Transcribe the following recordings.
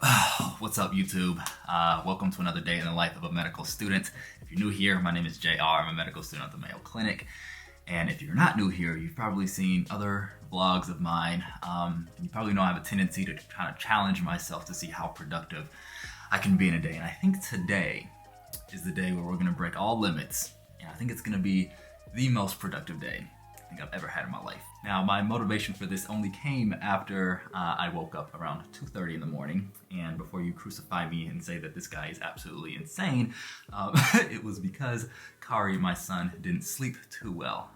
What's up, YouTube? Welcome to another day in the life of a medical student. If you're new here, my name is JR. I'm a medical student at the Mayo Clinic. And if you're not new here, you've probably seen other vlogs of mine. And you probably know I have a tendency to kind of challenge myself to see how productive I can be in a day. And I think today is the day where we're gonna break all limits. And I think it's gonna be the most productive day I think I've ever had in my life. Now, my motivation for this only came after I woke up around 2:30 in the morning. And before you crucify me and say that this guy is absolutely insane, it was because Kari, my son, didn't sleep too well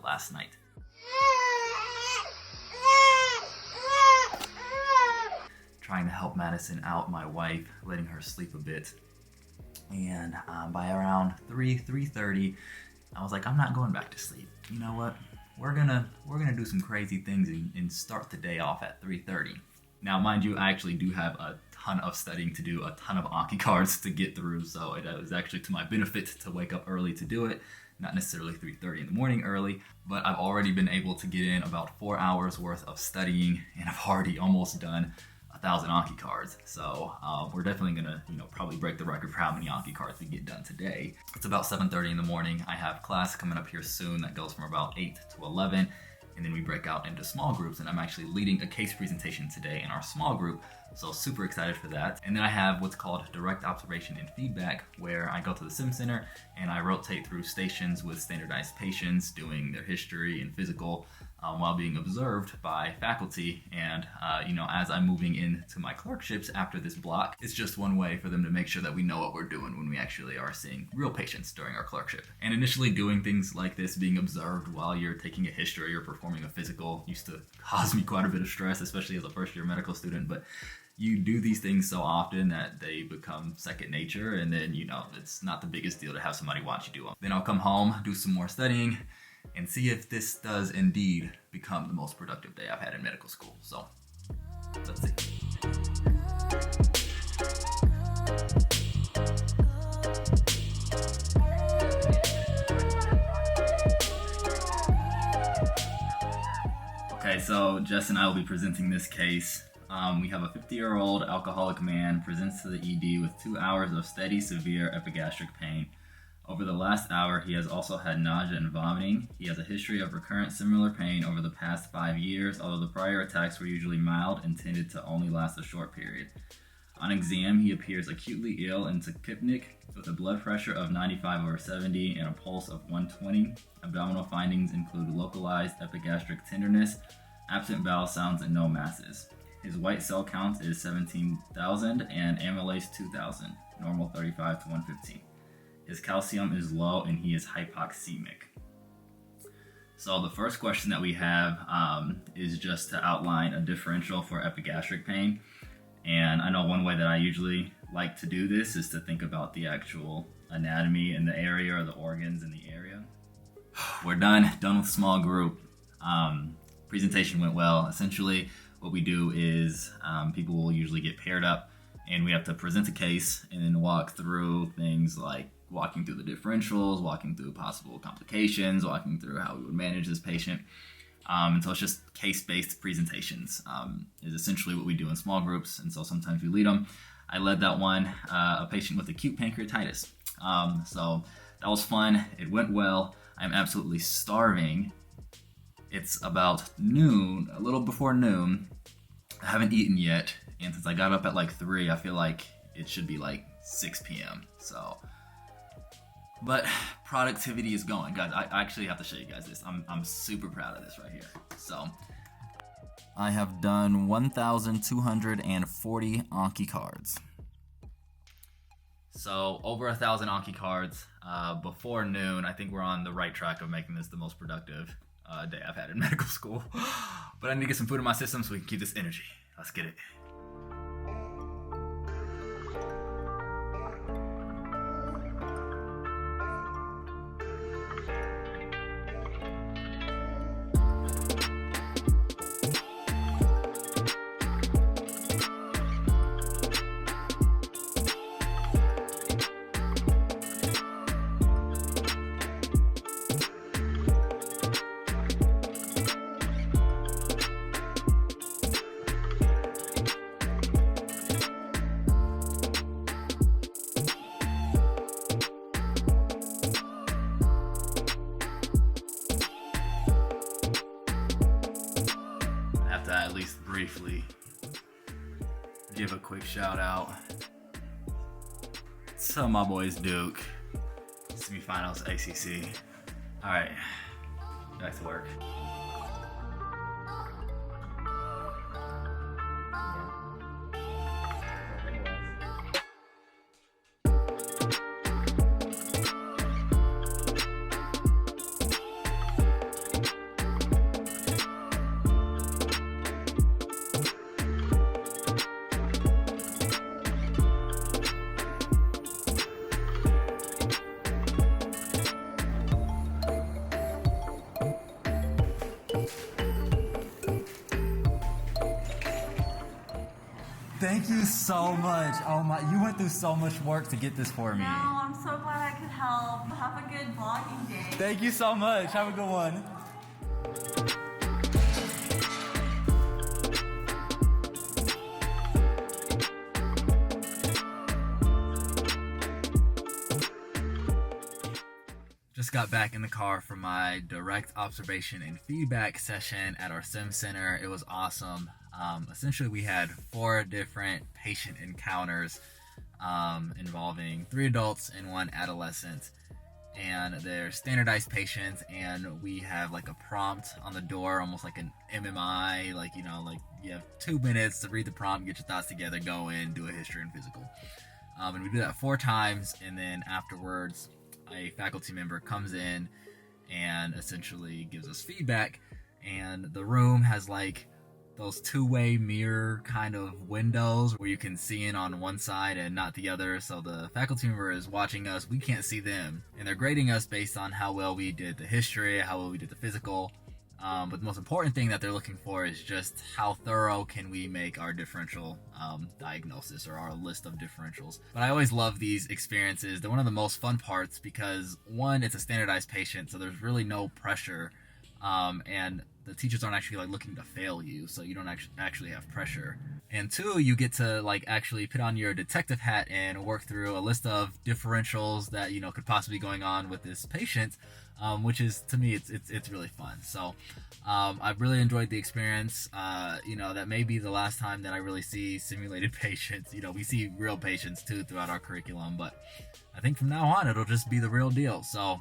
last night. Trying to help Madison out, my wife, letting her sleep a bit. And by around 3:30, I was like, I'm not going back to sleep. You know what? We're gonna do some crazy things and start the day off at 3:30. Now, mind you, I actually do have a ton of studying to do, a ton of Anki cards to get through, so it was actually to my benefit to wake up early to do it. Not necessarily 3:30 in the morning early, but I've already been able to get in about 4 hours worth of studying, and I've already almost done 1,000 Anki cards. So we're definitely gonna, probably break the record for how many Anki cards we get done today. It's about 7:30 in the morning. I have class coming up here soon that goes from about 8 to 11. And then we break out into small groups, and I'm actually leading a case presentation today in our small group, so super excited for that. And then I have what's called direct observation and feedback, where I go to the sim center and I rotate through stations with standardized patients doing their history and physical while being observed by faculty. And as I'm moving into my clerkships after this block, it's just one way for them to make sure that we know what we're doing when we actually are seeing real patients during our clerkship. And initially doing things like this, being observed while you're taking a history or performing a physical, used to cause me quite a bit of stress, especially as a first-year medical student. But you do these things so often that they become second nature, and then it's not the biggest deal to have somebody watch you do them. Then I'll come home, do some more studying, and see if this does indeed become the most productive day I've had in medical school. So, let's see. Okay, so Jess and I will be presenting this case. We have a 50-year-old alcoholic man presents to the ED with 2 hours of steady, severe epigastric pain. Over the last hour, he has also had nausea and vomiting. He has a history of recurrent similar pain over the past 5 years, although the prior attacks were usually mild and tended to only last a short period. On exam, he appears acutely ill and tachypnic with a blood pressure of 95/70 and a pulse of 120. Abdominal findings include localized epigastric tenderness, absent bowel sounds, and no masses. His white cell count is 17,000 and amylase 2,000, normal 35 to 115. His calcium is low and he is hypoxemic. So the first question that we have is just to outline a differential for epigastric pain. And I know one way that I usually like to do this is to think about the actual anatomy in the area or the organs in the area. We're done with a small group. Presentation went well. Essentially, what we do is people will usually get paired up and we have to present a case and then walk through things like walking through the differentials, walking through possible complications, walking through how we would manage this patient. And so it's just case-based presentations is essentially what we do in small groups. And so sometimes we lead them. I led that one, a patient with acute pancreatitis. So that was fun. It went well. I'm absolutely starving. It's about noon, a little before noon. I haven't eaten yet. And since I got up at like 3, I feel like it should be like 6 p.m. But productivity is going. Guys, I actually have to show you guys this. I'm super proud of this right here. So I have done 1,240 Anki cards. So over 1,000 Anki cards before noon. I think we're on the right track of making this the most productive day I've had in medical school. But I need to get some food in my system so we can keep this energy. Let's get it. give a quick shout out to my boys Duke. Semifinals ACC. All right, back to work. Thank you so much. Oh my, you went through so much work to get this for me. No, I'm so glad I could help. Have a good vlogging day. Thank you so much. Have a good one. Just got back in the car from my direct observation and feedback session at our sim center. It was awesome. Essentially, we had 4 different patient encounters involving 3 adults and 1 adolescent. And they're standardized patients, and we have like a prompt on the door, almost like an MMI, like, you know, like you have 2 minutes to read the prompt, get your thoughts together, go in, do a history and physical. And we do that 4 times, and then afterwards, a faculty member comes in and essentially gives us feedback. And the room has like those 2-way mirror kind of windows where you can see in on one side and not the other. So the faculty member is watching us, we can't see them, and they're grading us based on how well we did the history, how well we did the physical. But the most important thing that they're looking for is just how thorough can we make our differential diagnosis or our list of differentials. But I always love these experiences. They're one of the most fun parts because 1, it's a standardized patient, so there's really no pressure, and the teachers aren't actually like looking to fail you, so you don't actually have pressure. And 2, you get to like actually put on your detective hat and work through a list of differentials that, you know, could possibly be going on with this patient, which is, to me, it's really fun. So I've really enjoyed the experience. You know, that may be the last time that I really see simulated patients. You know, we see real patients too throughout our curriculum, but I think from now on it'll just be the real deal. So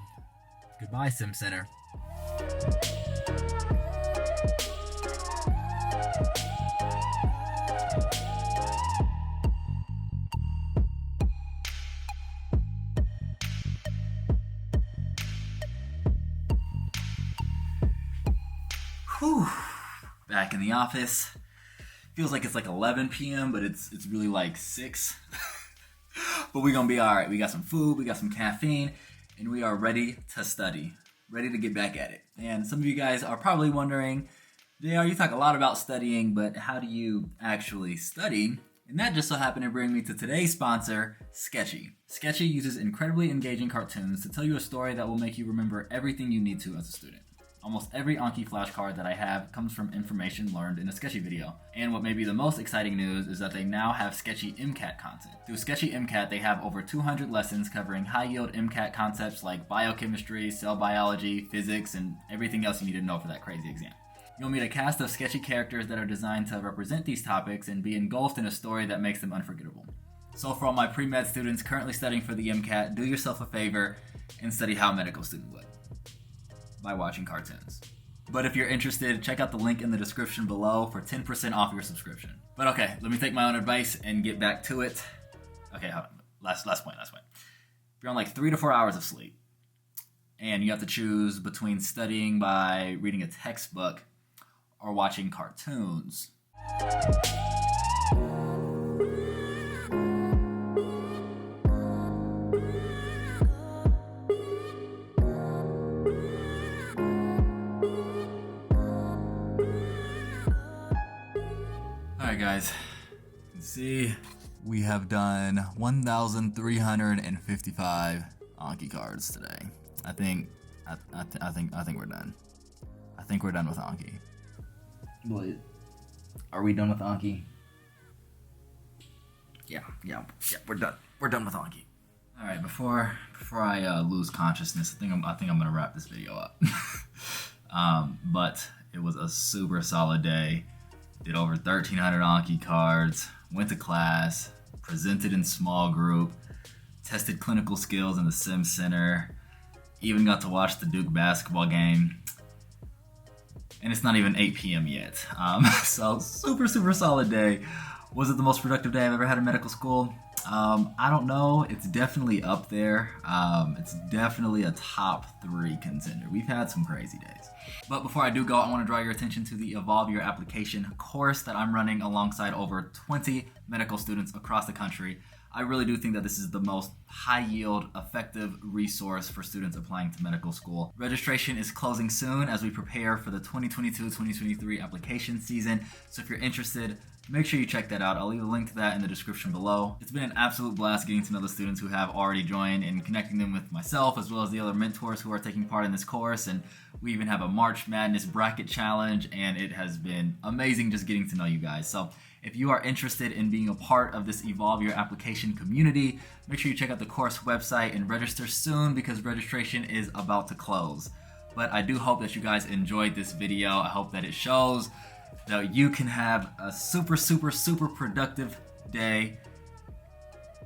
goodbye, Sim Center. Whew. Back in the office. Feels like it's like 11 p.m., but it's really like 6. But we're gonna be all right. We got some food, we got some caffeine, and we are ready to study, ready to get back at it. And some of you guys are probably wondering, JR, you talk a lot about studying, but how do you actually study? And that just so happened to bring me to today's sponsor, Sketchy. Sketchy uses incredibly engaging cartoons to tell you a story that will make you remember everything you need to as a student. Almost every Anki flashcard that I have comes from information learned in a Sketchy video. And what may be the most exciting news is that they now have Sketchy MCAT content. Through Sketchy MCAT, they have over 200 lessons covering high-yield MCAT concepts like biochemistry, cell biology, physics, and everything else you need to know for that crazy exam. You'll meet a cast of sketchy characters that are designed to represent these topics and be engulfed in a story that makes them unforgettable. So for all my pre-med students currently studying for the MCAT, do yourself a favor and study how a medical student would, by watching cartoons. But if you're interested, check out the link in the description below for 10% off your subscription. But okay, let me take my own advice and get back to it. Okay, hold on. Last point. If you're on like 3 to 4 hours of sleep, and you have to choose between studying by reading a textbook or watching cartoons, Alright guys, you can see we have done 1,355 Anki cards today. I think we're done. I think we're done with Anki. Wait, are we done with Anki? Yeah, we're done. We're done with Anki. All right, before I lose consciousness, I think I'm gonna wrap this video up. But it was a super solid day. Did over 1,300 Anki cards. went to class, presented in small group, tested clinical skills in the sim center, even got to watch the Duke basketball game. And it's not even 8 p.m. yet. So super solid day. Was it the most productive day I've ever had in medical school? I don't know. It's definitely up there. It's definitely a top 3 contender. We've had some crazy days. But before I do go, I want to draw your attention to the Evolve Your Application course that I'm running alongside over 20 medical students across the country. I really do think that this is the most high-yield, effective resource for students applying to medical school. Registration is closing soon as we prepare for the 2022-2023 application season. So if you're interested, make sure you check that out. I'll leave a link to that in the description below. It's been an absolute blast getting to know the students who have already joined and connecting them with myself as well as the other mentors who are taking part in this course. And we even have a March Madness bracket challenge, and it has been amazing just getting to know you guys. So if you are interested in being a part of this Evolve Your Application community, make sure you check out the course website and register soon because registration is about to close. But I do hope that you guys enjoyed this video. I hope that it shows that you can have a super productive day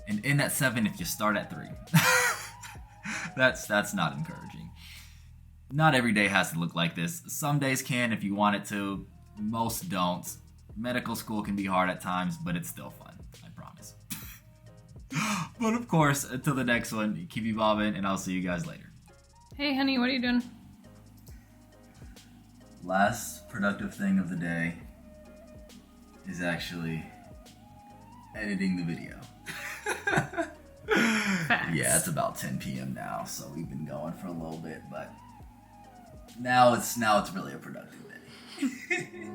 and end at 7 if you start at 3. That's not encouraging. Not every day has to look like this. Some days can if you want it to. Most don't. Medical school can be hard at times, but it's still fun. I promise. But of course, until the next one, keep evolving, and I'll see you guys later. Hey, honey, what are you doing? Last productive thing of the day is actually editing the video. Facts. Yeah, it's about 10 p.m. now, so we've been going for a little bit, but now it's really a productive day.